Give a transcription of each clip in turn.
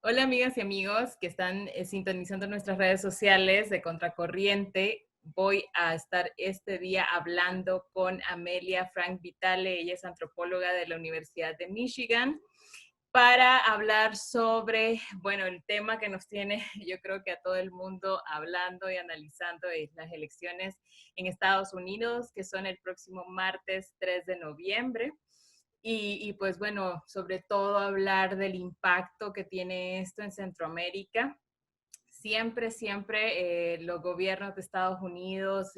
Hola amigas y amigos que están sintonizando nuestras redes sociales de Contracorriente. Voy a estar este día hablando con Amelia Frank Vitale. Ella es antropóloga de la Universidad de Michigan, para hablar sobre, bueno, el tema que nos tiene, yo creo que a todo el mundo hablando y analizando, es las elecciones en Estados Unidos, que son el próximo martes 3 de noviembre. Y pues bueno, sobre todo hablar del impacto que tiene esto en Centroamérica. Siempre los gobiernos de Estados Unidos,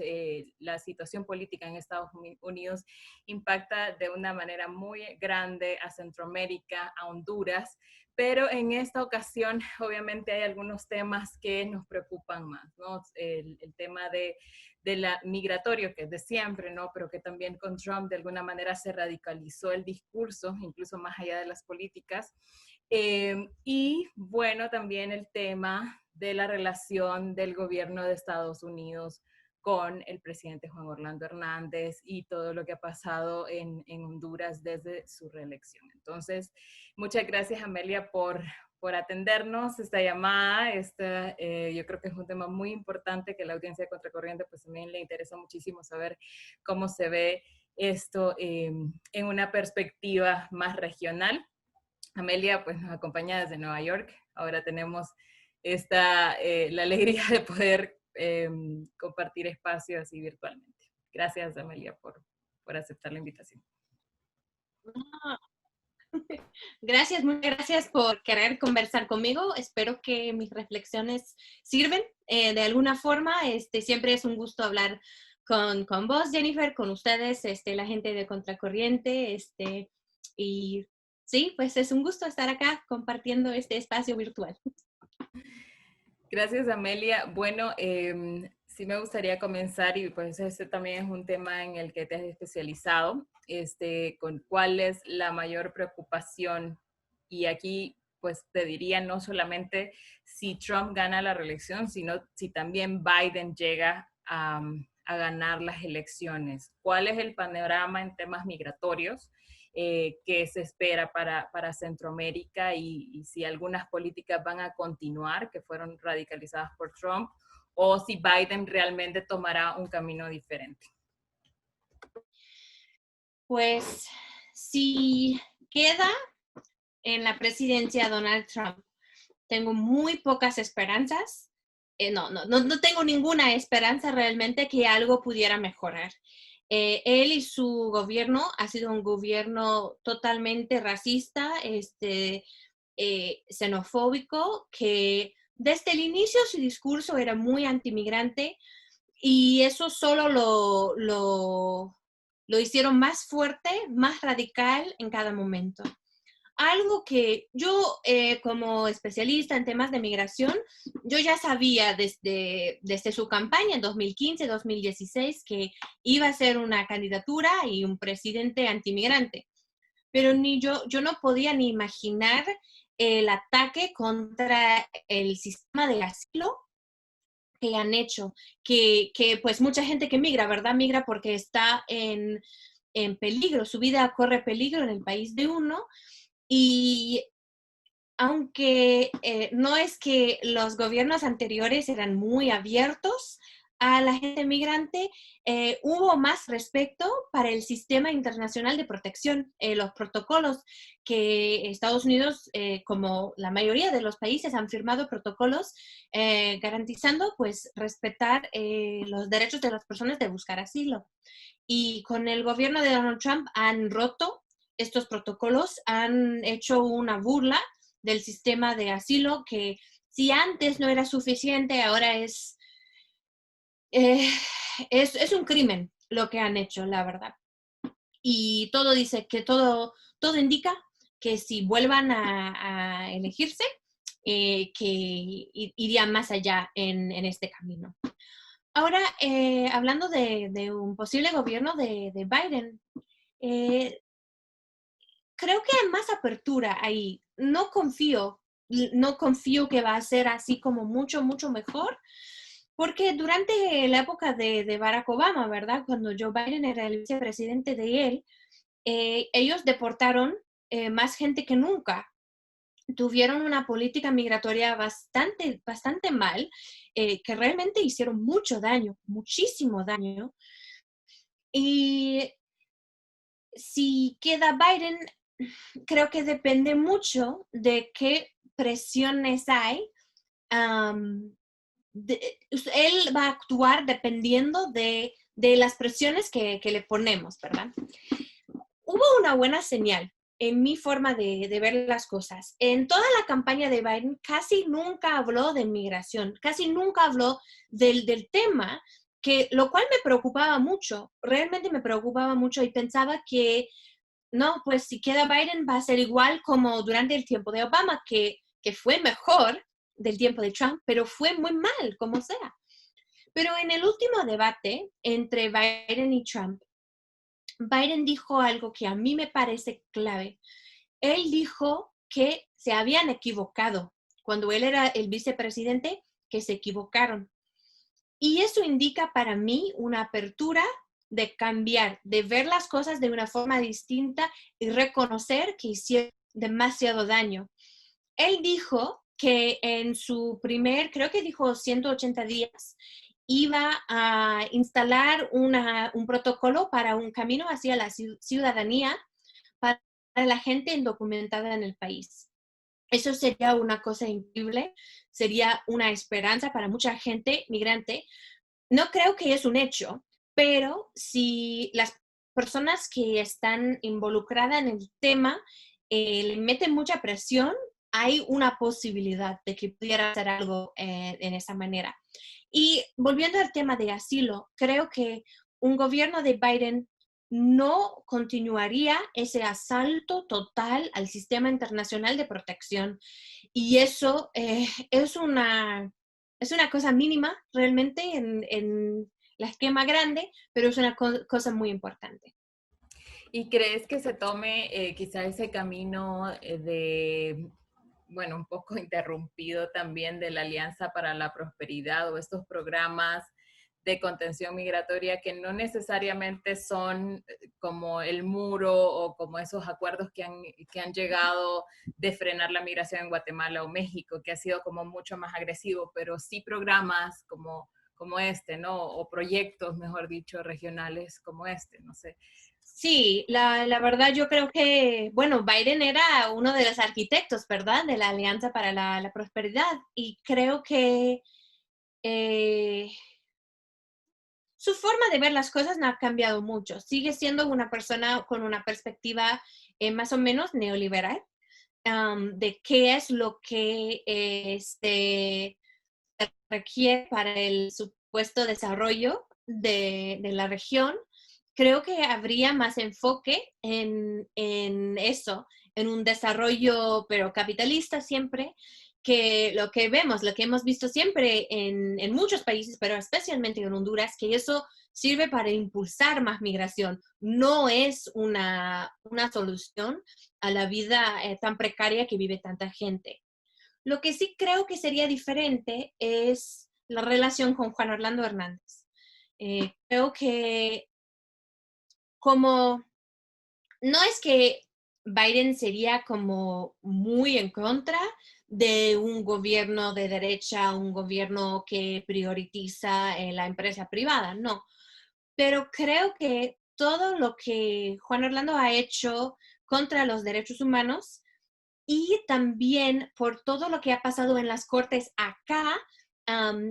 la situación política en Estados Unidos impacta de una manera muy grande a Centroamérica, a Honduras, pero en esta ocasión obviamente hay algunos temas que nos preocupan más, ¿no? El tema de la migratorio, que es de siempre, ¿no? Pero que también con Trump de alguna manera se radicalizó el discurso, incluso más allá de las políticas. Y bueno, también el tema de la relación del gobierno de Estados Unidos con el presidente Juan Orlando Hernández y todo lo que ha pasado en Honduras desde su reelección. Entonces, muchas gracias, Amelia, por atendernos esta llamada. Yo creo que es un tema muy importante que la audiencia de Contracorriente pues también le interesa muchísimo saber cómo se ve esto en una perspectiva más regional. Amelia pues nos acompaña desde Nueva York. Ahora tenemos la alegría de poder compartir espacio así virtualmente. Gracias, Amelia, por aceptar la invitación. Gracias, muchas gracias por querer conversar conmigo. Espero que mis reflexiones sirven de alguna forma. Siempre es un gusto hablar con vos, Jennifer, con ustedes, la gente de Contracorriente. Y sí, pues es un gusto estar acá compartiendo este espacio virtual. Gracias, Amelia. Bueno, sí me gustaría comenzar, y pues este también es un tema en el que te has especializado, con cuál es la mayor preocupación. Y aquí pues te diría no solamente si Trump gana la reelección, sino si también Biden llega a ganar las elecciones. ¿Cuál es el panorama en temas migratorios que se espera para Centroamérica y si algunas políticas van a continuar que fueron radicalizadas por Trump o si Biden realmente tomará un camino diferente? Pues si queda en la presidencia Donald Trump, tengo muy pocas esperanzas. No tengo ninguna esperanza realmente que algo pudiera mejorar. Él y su gobierno ha sido un gobierno totalmente racista, xenofóbico, que desde el inicio su discurso era muy antimigrante y eso solo lo hicieron más fuerte, más radical en cada momento. Algo que yo, como especialista en temas de migración, yo ya sabía desde su campaña en 2015, 2016, que iba a ser una candidatura y un presidente antimigrante. Pero yo no podía ni imaginar el ataque contra el sistema de asilo que han hecho, que pues mucha gente que migra, ¿verdad? Migra porque está en peligro, su vida corre peligro en el país de uno. Y aunque no es que los gobiernos anteriores eran muy abiertos a la gente migrante, hubo más respeto para el sistema internacional de protección, los protocolos que Estados Unidos, como la mayoría de los países, han firmado protocolos garantizando pues respetar los derechos de las personas de buscar asilo. Y con el gobierno de Donald Trump han roto estos protocolos, han hecho una burla del sistema de asilo que si antes no era suficiente, ahora es un crimen lo que han hecho, la verdad. Y todo dice que todo indica que si vuelvan a elegirse, que irían más allá en este camino. Ahora, hablando de un posible gobierno de Biden, creo que hay más apertura ahí. No confío que va a ser así como mucho, mucho mejor, porque durante la época de Barack Obama, ¿verdad? Cuando Joe Biden era el vicepresidente de él, ellos deportaron más gente que nunca. Tuvieron una política migratoria bastante mal, que realmente hicieron mucho daño, muchísimo daño. Y si queda Biden, creo que depende mucho de qué presiones hay. Am, Él va a actuar dependiendo de las presiones que le ponemos, ¿verdad? Hubo una buena señal en mi forma de ver las cosas. En toda la campaña de Biden casi nunca habló de migración, casi nunca habló del tema, lo cual me preocupaba mucho, realmente me preocupaba mucho y pensaba que no, pues si queda Biden va a ser igual como durante el tiempo de Obama, que fue mejor del tiempo de Trump, pero fue muy mal, como sea. Pero en el último debate entre Biden y Trump, Biden dijo algo que a mí me parece clave. Él dijo que se habían equivocado cuando él era el vicepresidente, que se equivocaron. Y eso indica para mí una apertura de cambiar, de ver las cosas de una forma distinta y reconocer que hicieron demasiado daño. Él dijo que en su creo que dijo 180 días, iba a instalar un protocolo para un camino hacia la ciudadanía para la gente indocumentada en el país. Eso sería una cosa increíble, sería una esperanza para mucha gente migrante. No creo que es un hecho, pero si las personas que están involucradas en el tema le meten mucha presión, hay una posibilidad de que pudiera hacer algo en esa manera. Y volviendo al tema de asilo, creo que un gobierno de Biden no continuaría ese asalto total al sistema internacional de protección. Y eso es una cosa mínima realmente en la esquema grande, pero es una cosa muy importante. ¿Y crees que se tome quizá ese camino bueno, un poco interrumpido también de la Alianza para la Prosperidad o estos programas de contención migratoria que no necesariamente son como el muro o como esos acuerdos que han llegado de frenar la migración en Guatemala o México, que ha sido como mucho más agresivo, pero sí programas como este, ¿no? O proyectos, mejor dicho, regionales como este, no sé. Sí, la verdad yo creo que, bueno, Biden era uno de los arquitectos, ¿verdad?, de la Alianza para la Prosperidad y creo que eh, su forma de ver las cosas no ha cambiado mucho. Sigue siendo una persona con una perspectiva más o menos neoliberal, de qué es lo que requiere para el supuesto desarrollo de la región. Creo que habría más enfoque en eso, en un desarrollo, pero capitalista siempre, que lo que vemos, lo que hemos visto siempre en muchos países, pero especialmente en Honduras, que eso sirve para impulsar más migración. No es una solución a la vida tan precaria que vive tanta gente. Lo que sí creo que sería diferente es la relación con Juan Orlando Hernández. Creo que como no es que Biden sería como muy en contra de un gobierno de derecha, un gobierno que prioriza la empresa privada, no. Pero creo que todo lo que Juan Orlando ha hecho contra los derechos humanos y también por todo lo que ha pasado en las cortes acá,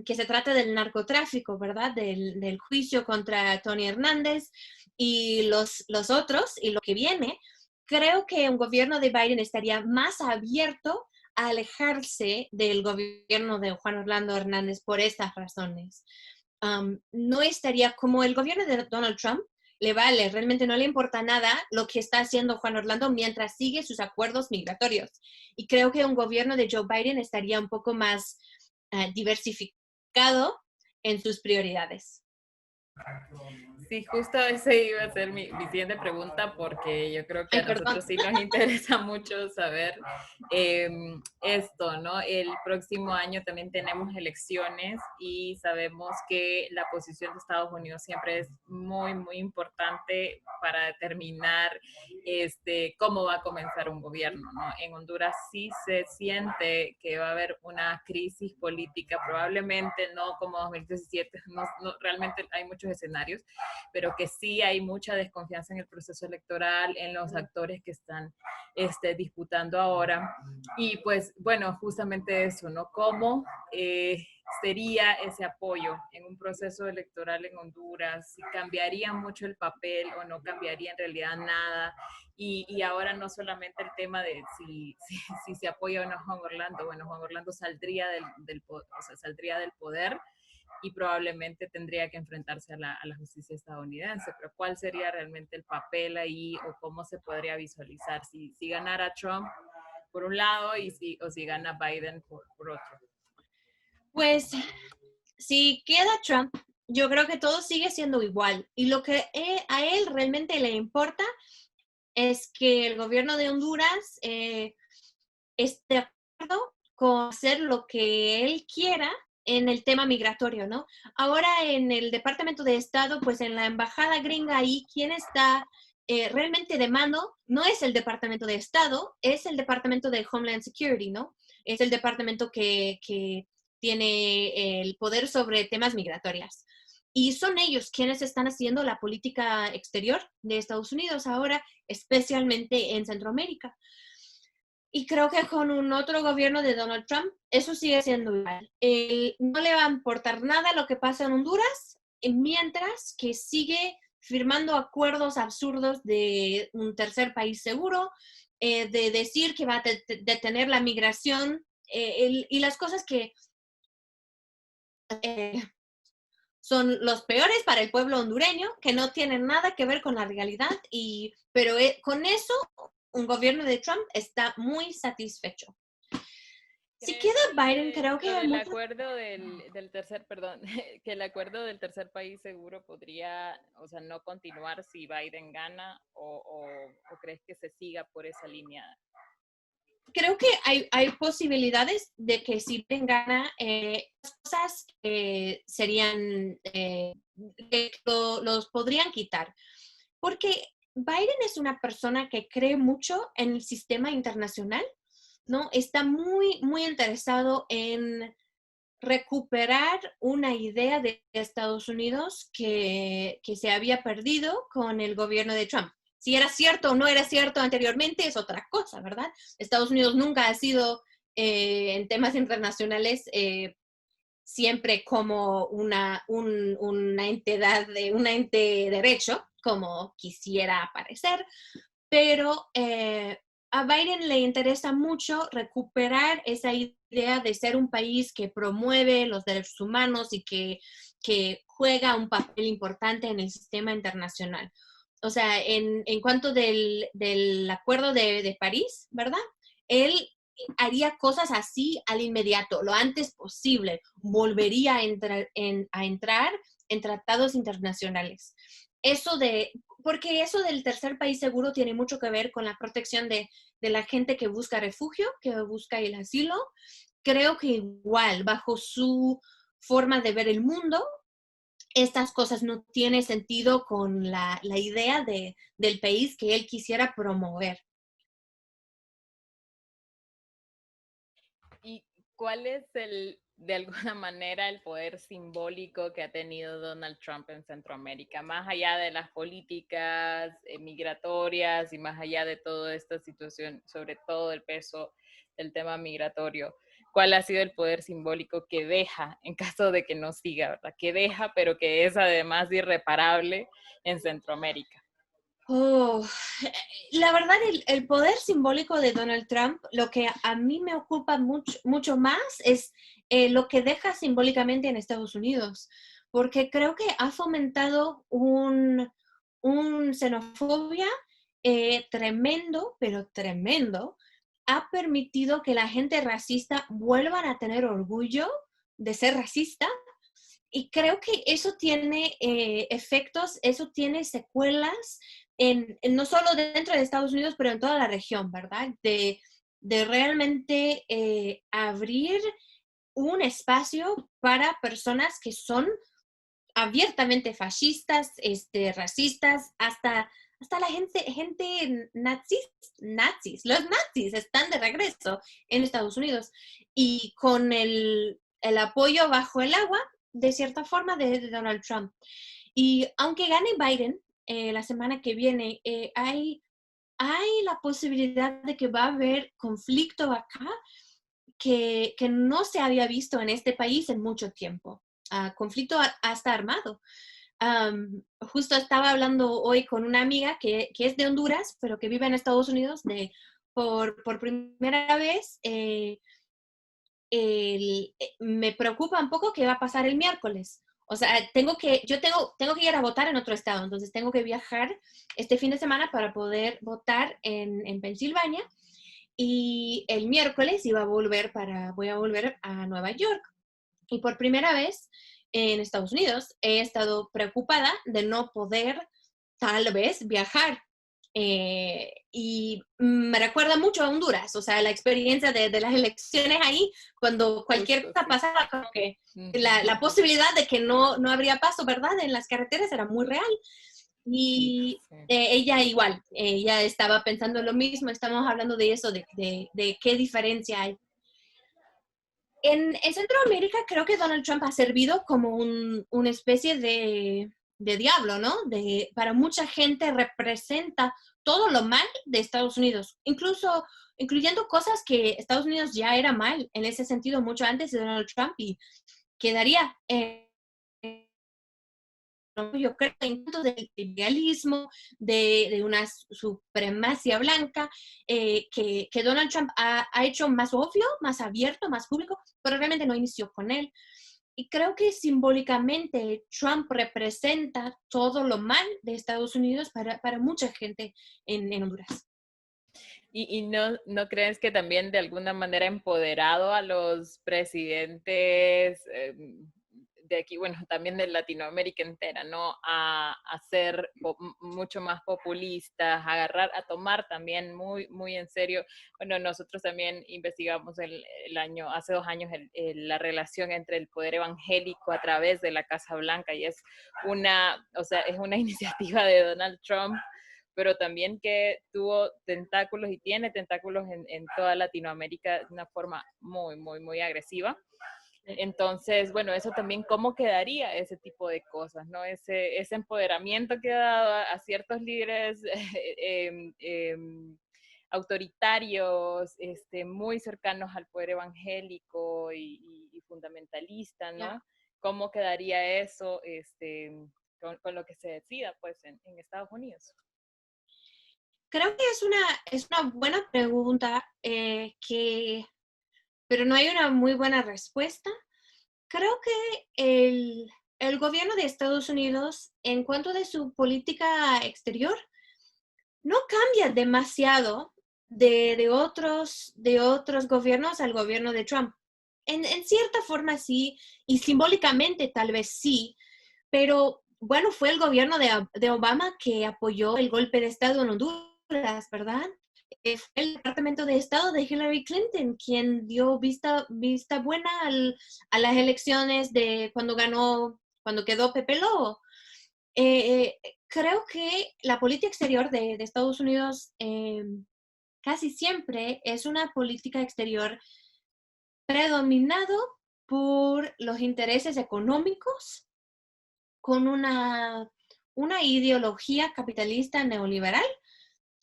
que se trata del narcotráfico, ¿verdad? Del juicio contra Tony Hernández y los otros y lo que viene, creo que un gobierno de Biden estaría más abierto a alejarse del gobierno de Juan Orlando Hernández por estas razones. No estaría como el gobierno de Donald Trump, le vale, realmente no le importa nada lo que está haciendo Juan Orlando mientras sigue sus acuerdos migratorios. Y creo que un gobierno de Joe Biden estaría un poco más diversificado en sus prioridades. Sí, justo ese iba a ser mi siguiente pregunta, porque yo creo que Ay, a perdón. nosotros sí nos interesa mucho saber esto, ¿no? El próximo año también tenemos elecciones y sabemos que la posición de Estados Unidos siempre es muy, muy importante para determinar cómo va a comenzar un gobierno, ¿no? En Honduras sí se siente que va a haber una crisis política, probablemente no como 2017, realmente hay muchos escenarios, pero que sí hay mucha desconfianza en el proceso electoral, en los actores que están disputando ahora. Y pues bueno, justamente eso, ¿no? ¿Cómo sería ese apoyo en un proceso electoral en Honduras? ¿Si cambiaría mucho el papel o no cambiaría en realidad nada? Y ahora no solamente el tema de si se apoya o no a Juan Orlando. Bueno, Juan Orlando saldría saldría del poder y probablemente tendría que enfrentarse a la justicia estadounidense. Pero ¿cuál sería realmente el papel ahí o cómo se podría visualizar si ganara Trump por un lado o si gana Biden por otro? Pues si queda Trump, yo creo que todo sigue siendo igual. Y lo que a él realmente le importa es que el gobierno de Honduras esté de acuerdo con hacer lo que él quiera en el tema migratorio, ¿no? Ahora en el Departamento de Estado, pues en la embajada gringa ahí, ¿quién está realmente de mano? No es el Departamento de Estado, es el Departamento de Homeland Security, ¿no? Es el departamento que tiene el poder sobre temas migratorios. Y son ellos quienes están haciendo la política exterior de Estados Unidos ahora, especialmente en Centroamérica. Y creo que con un otro gobierno de Donald Trump, eso sigue siendo igual. No le va a importar nada lo que pasa en Honduras, mientras que sigue firmando acuerdos absurdos de un tercer país seguro, de decir que va a detener la migración y las cosas que eh, son los peores para el pueblo hondureño, que no tienen nada que ver con la realidad, pero con eso un gobierno de Trump está muy satisfecho. Si ¿Crees queda Biden, que creo lo que del muchos... acuerdo del tercer, perdón, que el acuerdo del tercer país seguro podría, o sea, no continuar si Biden gana o crees que se siga por esa línea? Creo que hay posibilidades de que si Biden gana, cosas serían, que los podrían quitar. Porque Biden es una persona que cree mucho en el sistema internacional, ¿no? Está muy, muy interesado en recuperar una idea de Estados Unidos que se había perdido con el gobierno de Trump. Si era cierto o no era cierto anteriormente es otra cosa, ¿verdad? Estados Unidos nunca ha sido en temas internacionales siempre como una entidad, una ente de derecho, como quisiera parecer, pero a Biden le interesa mucho recuperar esa idea de ser un país que promueve los derechos humanos y que juega un papel importante en el sistema internacional. O sea, en cuanto del acuerdo de París, ¿verdad? Él haría cosas así al inmediato, lo antes posible, volvería a entrar en tratados internacionales. Eso porque eso del tercer país seguro tiene mucho que ver con la protección de la gente que busca refugio, que busca el asilo. Creo que igual, bajo su forma de ver el mundo, estas cosas no tienen sentido con la idea del país que él quisiera promover. ¿Y cuál es de alguna manera, el poder simbólico que ha tenido Donald Trump en Centroamérica, más allá de las políticas migratorias y más allá de toda esta situación, sobre todo el peso del tema migratorio? ¿Cuál ha sido el poder simbólico que deja en caso de que no siga, ¿verdad? Que deja, pero que es además irreparable en Centroamérica. Oh, la verdad, el poder simbólico de Donald Trump, lo que a mí me ocupa mucho, mucho más es lo que deja simbólicamente en Estados Unidos, porque creo que ha fomentado un xenofobia tremendo, pero tremendo. Ha permitido que la gente racista vuelvan a tener orgullo de ser racista Y creo que eso tiene efectos, eso tiene secuelas no solo dentro de Estados Unidos, pero en toda la región, ¿verdad? De realmente abrir un espacio para personas que son abiertamente fascistas, racistas, hasta la gente nazis, los nazis están de regreso en Estados Unidos y con el apoyo bajo el agua, de cierta forma, de Donald Trump. Y aunque gane Biden la semana que viene, hay la posibilidad de que va a haber conflicto acá que no se había visto en este país en mucho tiempo. Conflicto hasta armado. Justo estaba hablando hoy con una amiga que es de Honduras, pero que vive en Estados Unidos, por primera vez. Me preocupa un poco qué va a pasar el miércoles. O sea, tengo que ir a votar en otro estado, entonces tengo que viajar este fin de semana para poder votar en Pensilvania. Y el miércoles voy a volver a Nueva York. Y por primera vez en Estados Unidos he estado preocupada de no poder tal vez viajar. Y me recuerda mucho a Honduras, o sea, la experiencia de las elecciones ahí, cuando cualquier Justo, cosa sí. pasaba, como que Ujú. la posibilidad de que no habría paso, ¿verdad? En las carreteras era muy real. Sí, Y sí. ella igual, ella estaba pensando lo mismo, estamos hablando de eso, de qué diferencia hay. En Centroamérica creo que Donald Trump ha servido como una especie de diablo, ¿no? Para mucha gente representa todo lo mal de Estados Unidos, incluyendo cosas que Estados Unidos ya era mal en ese sentido mucho antes de Donald Trump y quedaría yo creo, en puntos del imperialismo, de una supremacía blanca, que Donald Trump ha hecho más obvio, más abierto, más público, pero realmente no inició con él. Y creo que simbólicamente Trump representa todo lo mal de Estados Unidos para mucha gente en Honduras. ¿Y no crees que también de alguna manera ha empoderado a los presidentes de aquí, bueno, también de Latinoamérica entera, ¿no? A ser mucho más populistas, a tomar también muy en serio. Bueno, nosotros también investigamos hace 2 años, la relación entre el poder evangélico a través de la Casa Blanca y o sea, es una iniciativa de Donald Trump, pero también que tuvo tentáculos y tiene tentáculos en toda Latinoamérica de una forma muy agresiva. Entonces, bueno, eso también, ¿cómo quedaría ese tipo de cosas, ¿no? Ese empoderamiento que ha dado a ciertos líderes autoritarios, muy cercanos al poder evangélico y fundamentalista, ¿no? Yeah. ¿Cómo quedaría eso con lo que se decida, pues, en Estados Unidos? Creo que es una buena pregunta, pero no hay una muy buena respuesta. Creo que el gobierno de Estados Unidos, en cuanto de su política exterior, no cambia demasiado de otros gobiernos al gobierno de Trump. En cierta forma sí, y simbólicamente tal vez sí, pero bueno, fue el gobierno de Obama que apoyó el golpe de Estado en Honduras, ¿verdad? Fue el Departamento de Estado de Hillary Clinton quien dio vista buena a las elecciones de cuando quedó Pepe Lobo. Creo que la política exterior de Estados Unidos casi siempre es una política exterior predominado por los intereses económicos con una ideología capitalista neoliberal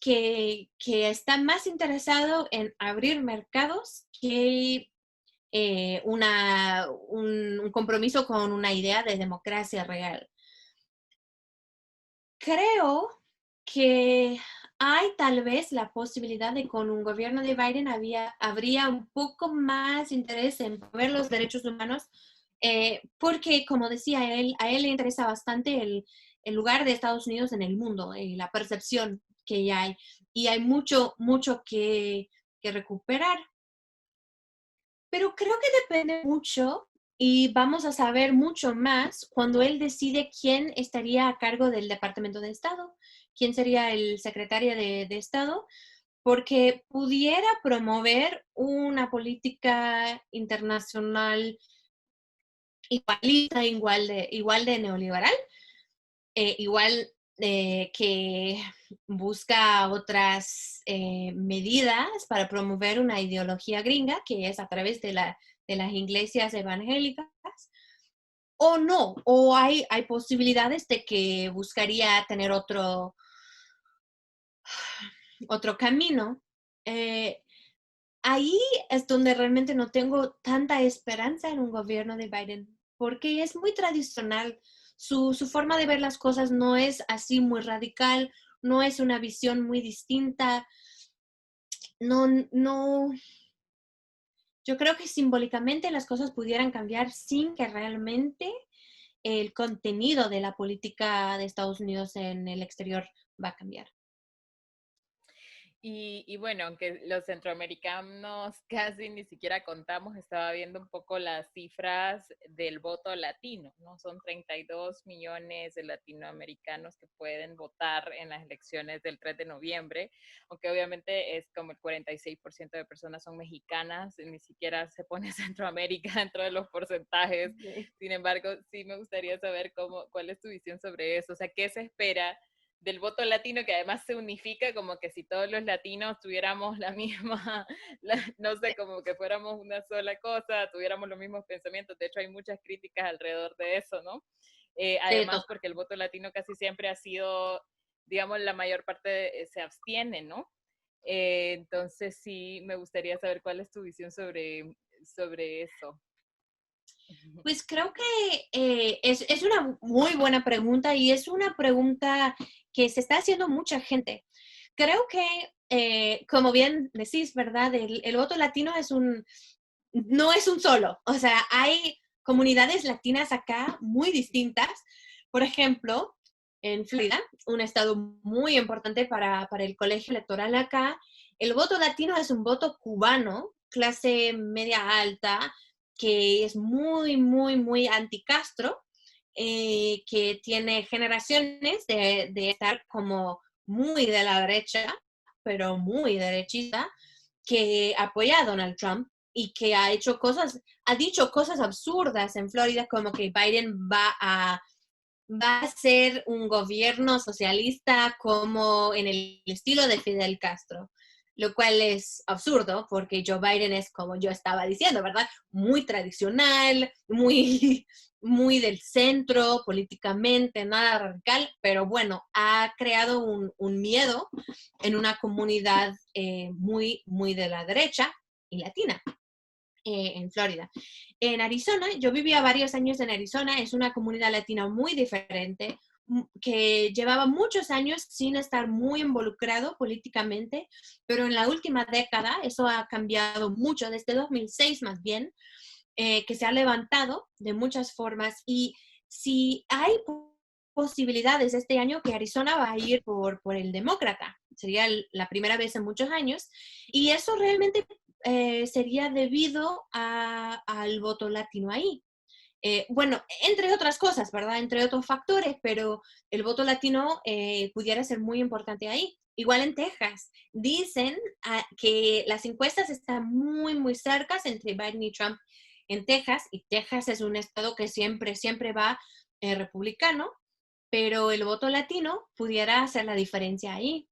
que está más interesado en abrir mercados que un compromiso con una idea de democracia real. Creo que hay tal vez la posibilidad de con un gobierno de Biden habría un poco más interés en promover los derechos humanos, porque, como decía él, a él le interesa bastante el lugar de Estados Unidos en el mundo, la percepción que ya hay, y hay mucho que recuperar. Pero creo que depende mucho y vamos a saber mucho más cuando él decide quién estaría a cargo del Departamento de Estado, quién sería el secretario de Estado, porque pudiera promover una política internacional igualita, igual de neoliberal, igual que busca otras medidas para promover una ideología gringa, que es a través de las iglesias evangélicas, o no, o hay posibilidades de que buscaría tener otro camino. Eh, Ahí es donde realmente no tengo tanta esperanza en un gobierno de Biden, porque es muy tradicional. Su forma de ver las cosas no es así muy radical, no es una visión muy distinta. No, no, yo creo que simbólicamente las cosas pudieran cambiar sin que realmente el contenido de la política de Estados Unidos en el exterior va a cambiar. Y bueno, aunque los centroamericanos casi ni siquiera contamos, estaba viendo un poco las cifras del voto latino, ¿no? Son 32 millones de latinoamericanos que pueden votar en las elecciones del 3 de noviembre, aunque obviamente es como el 46% de personas son mexicanas, ni siquiera se pone Centroamérica dentro de los porcentajes. Okay. Sin embargo, sí me gustaría saber cuál es tu visión sobre eso, o sea, ¿qué se espera del voto latino, que además se unifica, como que si todos los latinos tuviéramos la misma, no sé, como que fuéramos una sola cosa, tuviéramos los mismos pensamientos? De hecho, hay muchas críticas alrededor de eso, ¿no? Además, porque el voto latino casi siempre ha sido, digamos, la mayor parte se abstiene, ¿no? Entonces sí, me gustaría saber cuál es tu visión sobre eso. Pues creo que es una muy buena pregunta y es una pregunta que se está haciendo mucha gente. Creo que, como bien decís, ¿verdad? El voto latino no es un solo. O sea, hay comunidades latinas acá muy distintas. Por ejemplo, en Florida, un estado muy importante para el colegio electoral acá, el voto latino es un voto cubano, clase media alta, que es muy, muy, muy anti-Castro, que tiene generaciones de estar como muy de la derecha, pero muy derechista, que apoya a Donald Trump y que ha dicho cosas absurdas en Florida, como que Biden va a ser un gobierno socialista como en el estilo de Fidel Castro, lo cual es absurdo porque Joe Biden es, como yo estaba diciendo, ¿verdad? Muy tradicional, muy, muy del centro políticamente, nada radical, pero bueno, ha creado un miedo en una comunidad muy, muy de la derecha y latina en Florida. En Arizona, yo vivía varios años en Arizona, es una comunidad latina muy diferente, que llevaba muchos años sin estar muy involucrado políticamente, pero en la última década eso ha cambiado mucho, desde 2006 más bien, que se ha levantado de muchas formas y si hay posibilidades este año que Arizona va a ir por el demócrata, sería la primera vez en muchos años, y eso realmente sería debido al voto latino ahí. Bueno, entre otras cosas, ¿verdad? Entre otros factores, pero el voto latino pudiera ser muy importante ahí. Igual en Texas, dicen que las encuestas están muy, muy cercas entre Biden y Trump en Texas, y Texas es un estado que siempre, siempre va republicano, pero el voto latino pudiera hacer la diferencia ahí.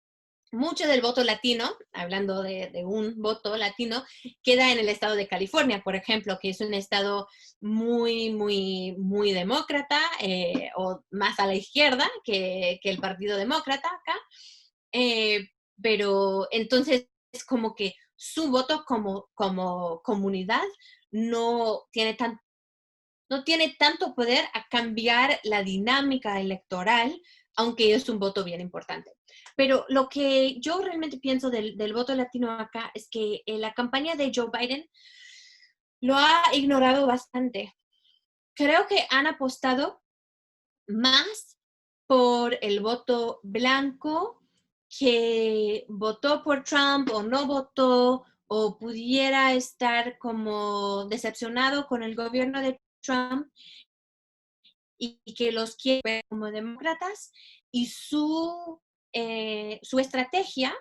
Mucho del voto latino, hablando de un voto latino, queda en el estado de California, por ejemplo, que es un estado muy, muy, muy demócrata, o más a la izquierda que el Partido Demócrata acá. Eh, pero entonces es como que su voto como comunidad no tiene tan, no tiene tanto poder a cambiar la dinámica electoral, aunque es un voto bien importante. Pero lo que yo realmente pienso del voto latino acá es que la campaña de Joe Biden lo ha ignorado bastante. Creo que han apostado más por el voto blanco que votó por Trump o no votó o pudiera estar como decepcionado con el gobierno de Trump y que los quiere ver como demócratas y su estrategia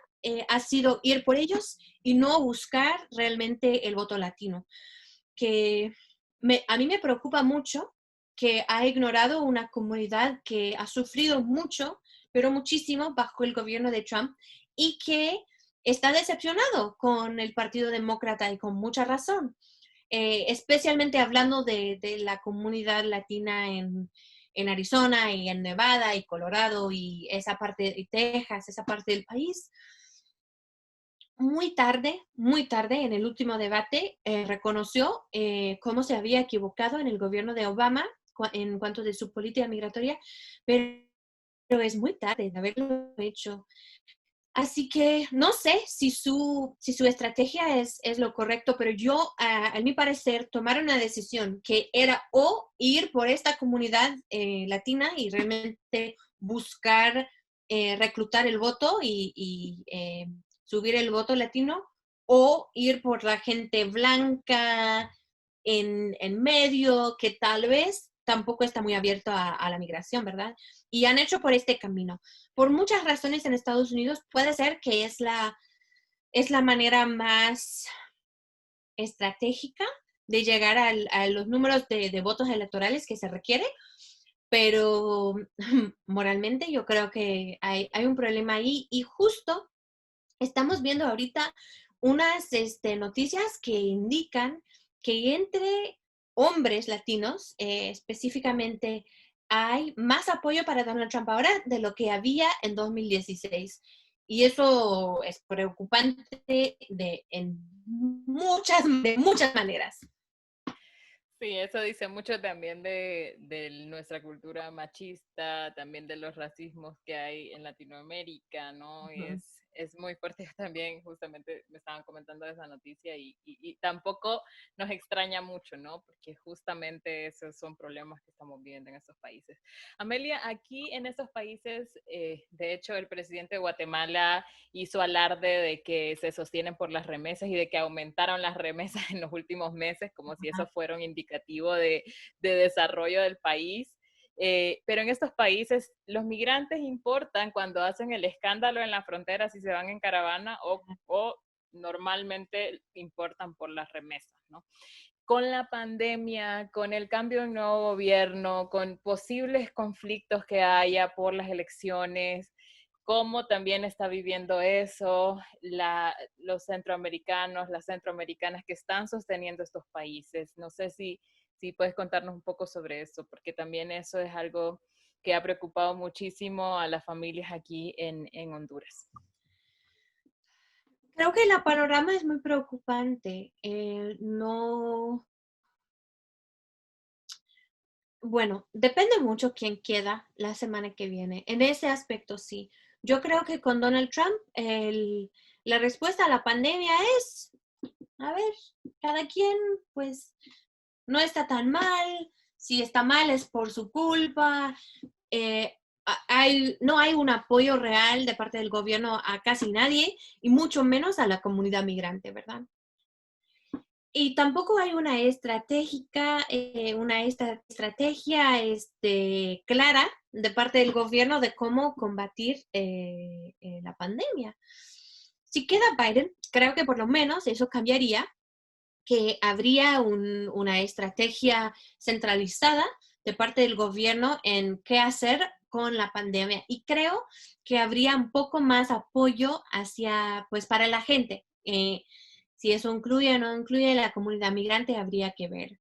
ha sido ir por ellos y no buscar realmente el voto latino, que a mí me preocupa mucho que ha ignorado una comunidad que ha sufrido mucho, pero muchísimo bajo el gobierno de Trump y que está decepcionado con el Partido Demócrata y con mucha razón, especialmente hablando de la comunidad latina en Arizona y en Nevada y Colorado y esa parte de Texas, esa parte del país. Muy tarde, en el último debate, reconoció cómo se había equivocado en el gobierno de Obama en cuanto de su política migratoria, pero es muy tarde de haberlo hecho. Así que no sé si su estrategia es lo correcto, pero yo, a mi parecer, tomar una decisión que era o ir por esta comunidad latina y realmente buscar reclutar el voto y subir el voto latino, o ir por la gente blanca en medio, que tal vez tampoco está muy abierto a la migración, ¿verdad? Y han hecho por este camino por muchas razones en Estados Unidos. Puede ser que es la manera más estratégica de llegar a los números de votos electorales que se requiere, pero moralmente yo creo que hay un problema ahí y justo estamos viendo ahorita unas noticias que indican que entre hombres latinos, específicamente, hay más apoyo para Donald Trump ahora de lo que había en 2016. Y eso es preocupante de muchas maneras. Sí, eso dice mucho también de nuestra cultura machista, también de los racismos que hay en Latinoamérica, ¿no? Y Uh-huh. es muy fuerte. También justamente me estaban comentando de esa noticia y tampoco nos extraña mucho, ¿no? Porque justamente esos son problemas que estamos viendo en esos países. Amelia, aquí en esos países, de hecho, el presidente de Guatemala hizo alarde de que se sostienen por las remesas y de que aumentaron las remesas en los últimos meses, como si eso fuera un indicativo de desarrollo del país. Pero en estos países los migrantes importan cuando hacen el escándalo en la frontera si se van en caravana o normalmente importan por las remesas, ¿no? Con la pandemia, con el cambio de nuevo gobierno, con posibles conflictos que haya por las elecciones, cómo también está viviendo eso los centroamericanos, las centroamericanas que están sosteniendo estos países. No sé si puedes contarnos un poco sobre eso, porque también eso es algo que ha preocupado muchísimo a las familias aquí en Honduras. Creo que el panorama es muy preocupante. No, bueno, depende mucho quién queda la semana que viene. En ese aspecto, sí. Yo creo que con Donald Trump, la respuesta a la pandemia es, a ver, cada quien, pues, no está tan mal. Si está mal es por su culpa. No hay un apoyo real de parte del gobierno a casi nadie y mucho menos a la comunidad migrante, ¿verdad? Y tampoco hay una estrategia clara de parte del gobierno de cómo combatir la pandemia. Si queda Biden, creo que por lo menos eso cambiaría, que habría una estrategia centralizada de parte del gobierno en qué hacer con la pandemia. Y creo que habría un poco más apoyo pues, para la gente. Si eso incluye o no incluye la comunidad migrante, habría que ver.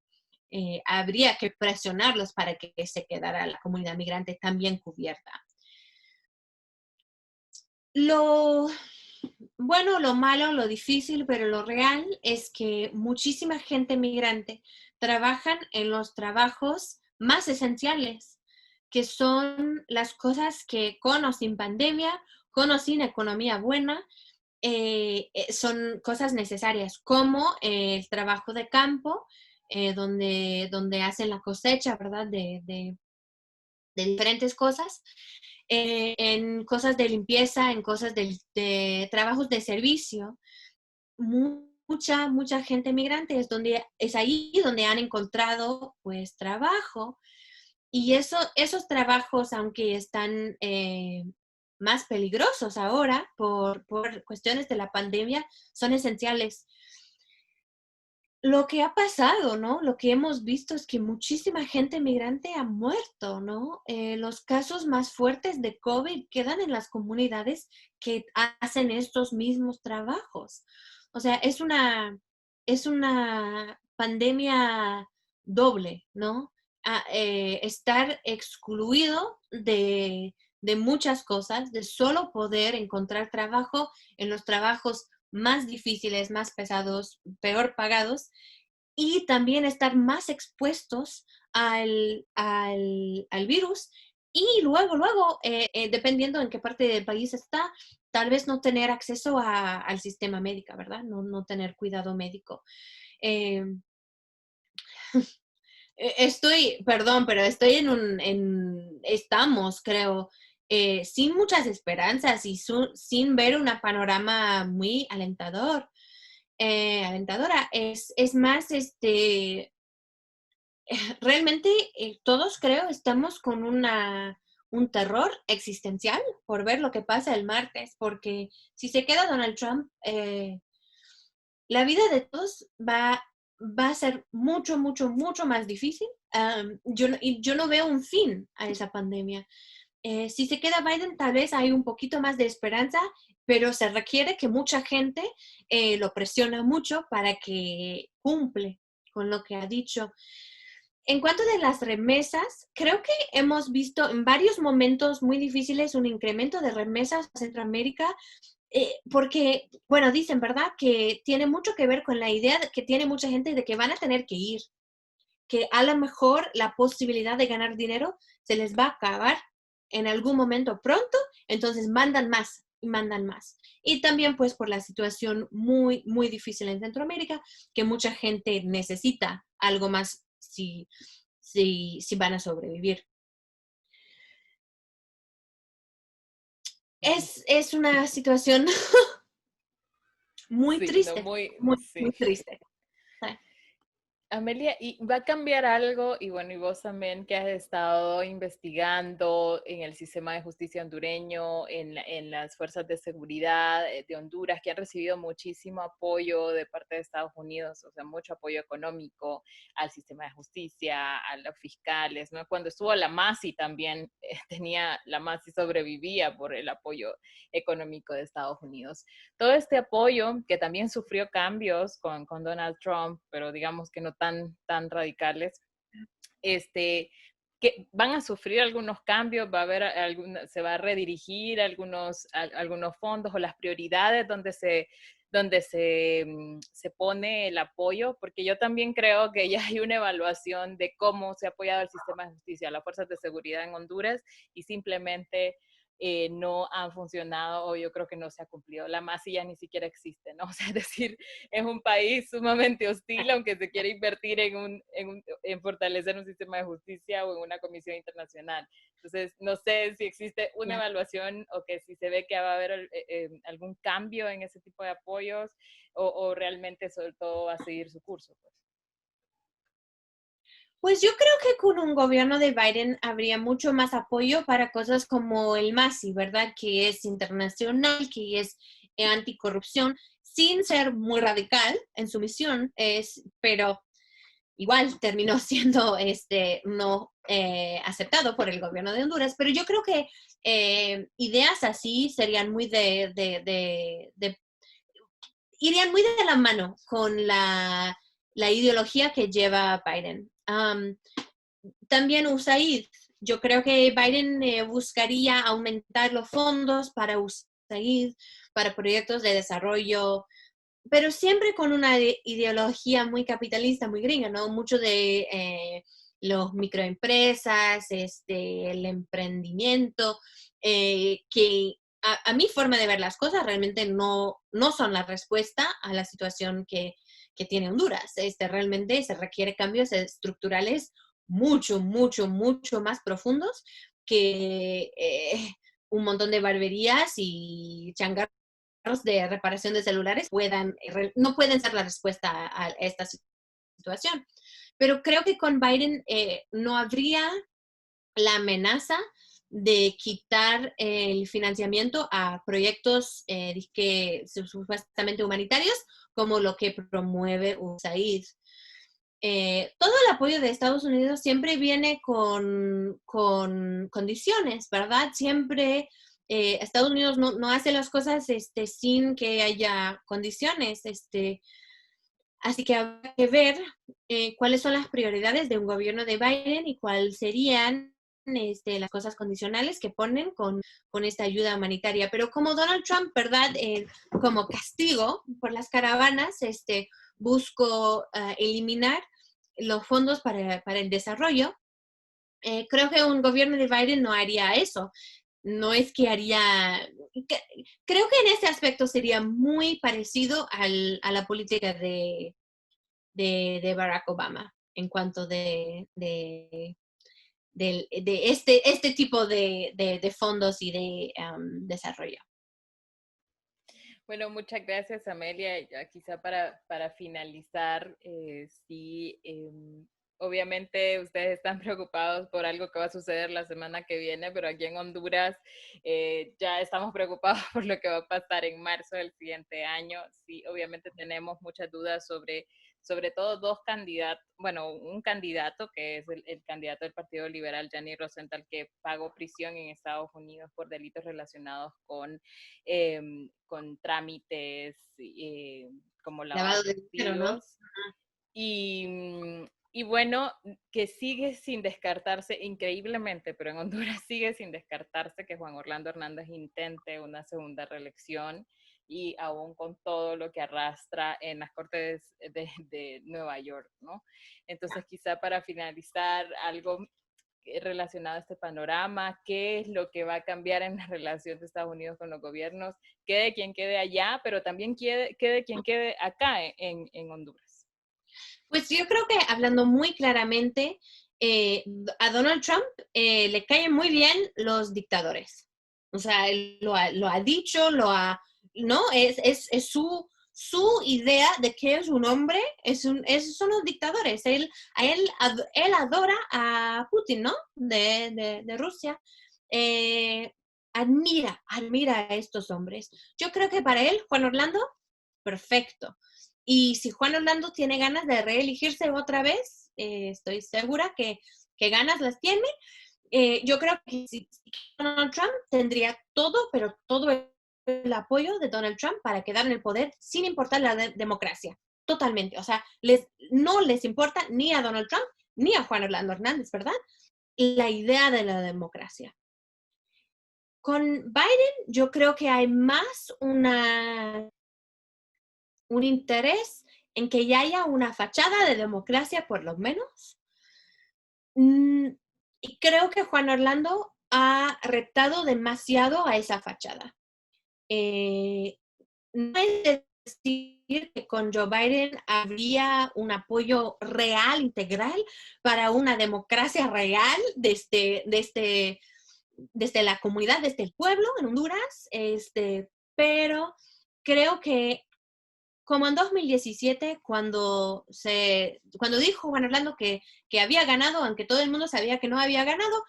Habría que presionarlos para que se quedara la comunidad migrante también cubierta. Lo bueno, lo malo, lo difícil, pero lo real es que muchísima gente migrante trabajan en los trabajos más esenciales, que son las cosas que con o sin pandemia, con o sin economía buena, son cosas necesarias, como el trabajo de campo, donde hacen la cosecha, ¿verdad? De diferentes cosas, en cosas de limpieza, en cosas de trabajos de servicio. mucha gente migrante, es ahí donde han encontrado pues trabajo. Y esos trabajos, aunque están más peligrosos ahora por cuestiones de la pandemia, son esenciales. Lo que ha pasado, ¿no? Lo que hemos visto es que muchísima gente migrante ha muerto, ¿no? Los casos más fuertes de COVID quedan en las comunidades que hacen estos mismos trabajos. O sea, es una pandemia doble, ¿no? Estar excluido de muchas cosas, de solo poder encontrar trabajo en los trabajos más difíciles, más pesados, peor pagados, y también estar más expuestos al virus. Y luego dependiendo en qué parte del país está, tal vez no tener acceso al sistema médico, ¿verdad? No tener cuidado médico. Eh, perdón, pero estoy estamos, creo, sin muchas esperanzas y sin ver un panorama muy alentadora. Es más, realmente todos creo estamos con un terror existencial por ver lo que pasa el martes, porque si se queda Donald Trump, la vida de todos va a ser mucho más difícil. Yo no veo un fin a esa pandemia. Si se queda Biden, tal vez hay un poquito más de esperanza, pero se requiere que mucha gente lo presiona mucho para que cumple con lo que ha dicho. En cuanto de las remesas, creo que hemos visto en varios momentos muy difíciles un incremento de remesas a Centroamérica, porque, bueno, dicen, ¿verdad?, que tiene mucho que ver con la idea que tiene mucha gente de que van a tener que ir, que a lo mejor la posibilidad de ganar dinero se les va a acabar en algún momento pronto, entonces mandan más y mandan más. Y también pues por la situación muy difícil en Centroamérica, que mucha gente necesita algo más si van a sobrevivir. Es una situación muy Sí, no, triste, muy sí. triste. Amelia, ¿y va a cambiar algo? Y bueno, y vos también que has estado investigando en el sistema de justicia hondureño, en las fuerzas de seguridad de Honduras, que han recibido muchísimo apoyo de parte de Estados Unidos, o sea, mucho apoyo económico al sistema de justicia, a los fiscales, ¿no? Cuando estuvo la MASI también la MASI sobrevivía por el apoyo económico de Estados Unidos. Todo este apoyo, que también sufrió cambios con Donald Trump, pero digamos que no tan radicales, que van a sufrir algunos cambios, va a haber se va a redirigir algunos fondos o las prioridades donde se pone el apoyo, porque yo también creo que ya hay una evaluación de cómo se ha apoyado el sistema de justicia, las fuerzas de seguridad en Honduras, y simplemente no han funcionado, o yo creo que no se ha cumplido. La masilla ni siquiera existe, ¿no? O sea, es decir, es un país sumamente hostil, aunque se quiere invertir en fortalecer un sistema de justicia o en una comisión internacional. Entonces, no sé si existe una evaluación o que si se ve que va a haber algún cambio en ese tipo de apoyos, o realmente sobre todo va a seguir su curso, pues. Pues yo creo que con un gobierno de Biden habría mucho más apoyo para cosas como el MASI, ¿verdad? Que es internacional, que es anticorrupción, sin ser muy radical en su misión, pero igual terminó siendo no aceptado por el gobierno de Honduras. Pero yo creo que ideas así serían muy irían muy de la mano con la ideología que lleva Biden. También USAID. Yo creo que Biden buscaría aumentar los fondos para USAID, para proyectos de desarrollo, pero siempre con una ideología muy capitalista, muy gringa, ¿no? Mucho de los microempresas, el emprendimiento, que a mi forma de ver las cosas realmente no son la respuesta a la situación que tiene Honduras. Realmente se requiere cambios estructurales mucho más profundos que un montón de barberías y changarros de reparación de celulares no pueden ser la respuesta a esta situación. Pero creo que con Biden no habría la amenaza de quitar el financiamiento a proyectos que supuestamente humanitarios, como lo que promueve USAID. Todo el apoyo de Estados Unidos siempre viene con condiciones, ¿verdad? Siempre Estados Unidos no hace las cosas sin que haya condiciones. Así que habrá que ver cuáles son las prioridades de un gobierno de Biden y cuáles serían las cosas condicionales que ponen con esta ayuda humanitaria. Pero como Donald Trump, ¿verdad? Como castigo por las caravanas, busco eliminar los fondos para el desarrollo. Creo que un gobierno de Biden no haría eso. No es que haría... Creo que en ese aspecto sería muy parecido a la política de Barack Obama en cuanto de este tipo de fondos y de desarrollo. Bueno, muchas gracias, Amelia. Ya quizá para finalizar, sí, obviamente ustedes están preocupados por algo que va a suceder la semana que viene, pero aquí en Honduras ya estamos preocupados por lo que va a pasar en marzo del siguiente año. Sí, obviamente tenemos muchas dudas sobre todo dos candidatos, bueno, un candidato que es el candidato del Partido Liberal, Gianni Rosenthal, que pagó prisión en Estados Unidos por delitos relacionados con trámites como lavado Lavado de de dinero, ¿no? activos. Y, y bueno, que sigue sin descartarse, increíblemente, pero en Honduras sigue sin descartarse que Juan Orlando Hernández intente una segunda reelección y aún con todo lo que arrastra en las Cortes de Nueva York, ¿no? Entonces, quizá para finalizar, algo relacionado a este panorama, qué es lo que va a cambiar en la relación de Estados Unidos con los gobiernos, quede quien quede allá, pero también quede quien quede acá en Honduras. Pues yo creo que hablando muy claramente, a Donald Trump le caen muy bien los dictadores. O sea, él lo ha dicho, ¿no? Es su idea de que es un hombre, son los dictadores. Él adora a Putin, ¿no? De Rusia. Eh, admira a estos hombres. Yo creo que para él, Juan Orlando, perfecto. Y si Juan Orlando tiene ganas de reelegirse otra vez, estoy segura que ganas las tiene. Yo creo que si Donald Trump tendría todo, pero todo el apoyo de Donald Trump para quedar en el poder sin importar la democracia. Totalmente. O sea, no les importa ni a Donald Trump ni a Juan Orlando Hernández, ¿verdad? La idea de la democracia. Con Biden yo creo que hay más un interés en que ya haya una fachada de democracia, por lo menos. Y creo que Juan Orlando ha retado demasiado a esa fachada. No es decir que con Joe Biden habría un apoyo real, integral, para una democracia real desde la comunidad, desde el pueblo en Honduras, pero creo que como en 2017, cuando dijo Juan Orlando que había ganado, aunque todo el mundo sabía que no había ganado,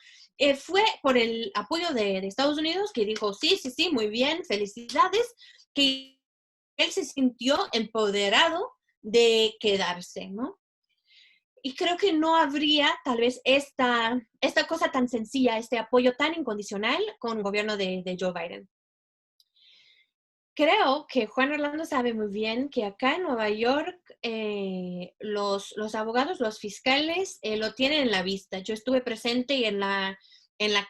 fue por el apoyo de Estados Unidos, que dijo, sí, sí, sí, muy bien, felicidades, que él se sintió empoderado de quedarse, ¿no? Y creo que no habría tal vez esta cosa tan sencilla, este apoyo tan incondicional con el gobierno de Joe Biden. Creo que Juan Orlando sabe muy bien que acá en Nueva York los abogados, los fiscales lo tienen en la vista. Yo estuve presente en la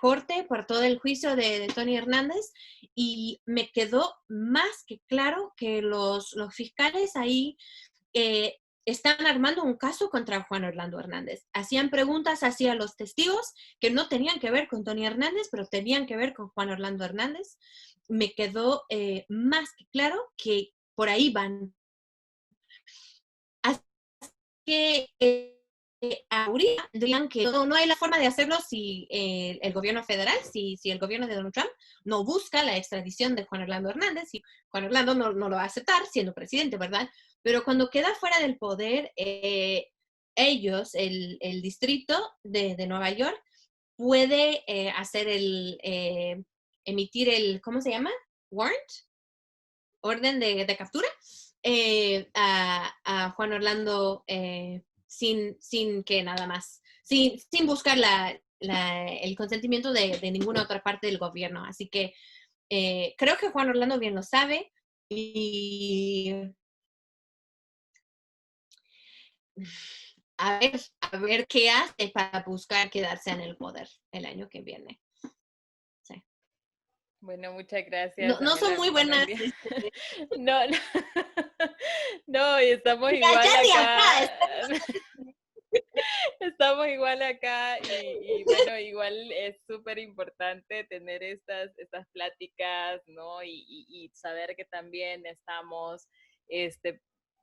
corte por todo el juicio de Tony Hernández y me quedó más que claro que los fiscales ahí están armando un caso contra Juan Orlando Hernández. Hacían preguntas hacia los testigos que no tenían que ver con Tony Hernández, pero tenían que ver con Juan Orlando Hernández. Me quedó más que claro que por ahí van. Así que ahorita dirían que no hay la forma de hacerlo si el gobierno federal, si el gobierno de Donald Trump no busca la extradición de Juan Orlando Hernández, y Juan Orlando no lo va a aceptar siendo presidente, ¿verdad? Pero cuando queda fuera del poder, ellos, el distrito de Nueva York, puede emitir ¿cómo se llama? Warrant, orden de captura, a Juan Orlando sin que nada más, sin buscar el consentimiento de ninguna otra parte del gobierno. Así que creo que Juan Orlando bien lo sabe y a ver qué hace para buscar quedarse en el poder el año que viene. Sí. Bueno, muchas gracias. No son muy buenas. No, no, no, y estamos Ya, igual ya acá. Estamos igual acá y bueno, igual es súper importante tener estas pláticas, ¿no? Y saber que también estamos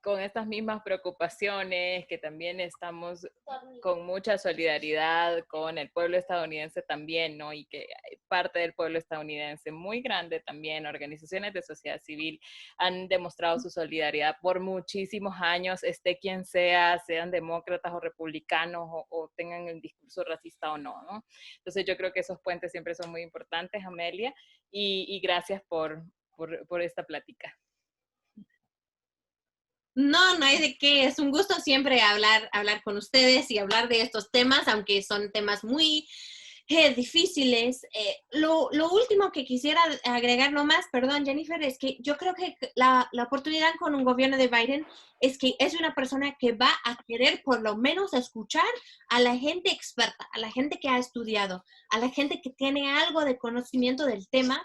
con estas mismas preocupaciones, que también estamos con mucha solidaridad con el pueblo estadounidense también, ¿no? Y que parte del pueblo estadounidense muy grande también, organizaciones de sociedad civil, han demostrado su solidaridad por muchísimos años, esté quien sea, sean demócratas o republicanos o tengan el discurso racista o no, ¿no? Entonces yo creo que esos puentes siempre son muy importantes, Amelia, y gracias por esta plática. No hay de qué. Es un gusto siempre hablar con ustedes y hablar de estos temas, aunque son temas muy difíciles. Lo último que quisiera agregar nomás, perdón, Jennifer, es que yo creo que la oportunidad con un gobierno de Biden es que es una persona que va a querer por lo menos escuchar a la gente experta, a la gente que ha estudiado, a la gente que tiene algo de conocimiento del tema,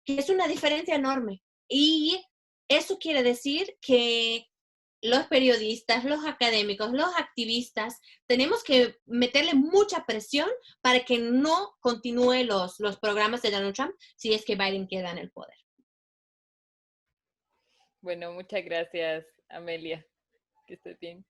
que es una diferencia enorme. Y eso quiere decir que los periodistas, los académicos, los activistas, tenemos que meterle mucha presión para que no continúe los programas de Donald Trump si es que Biden queda en el poder. Bueno, muchas gracias, Amelia. Que estés bien.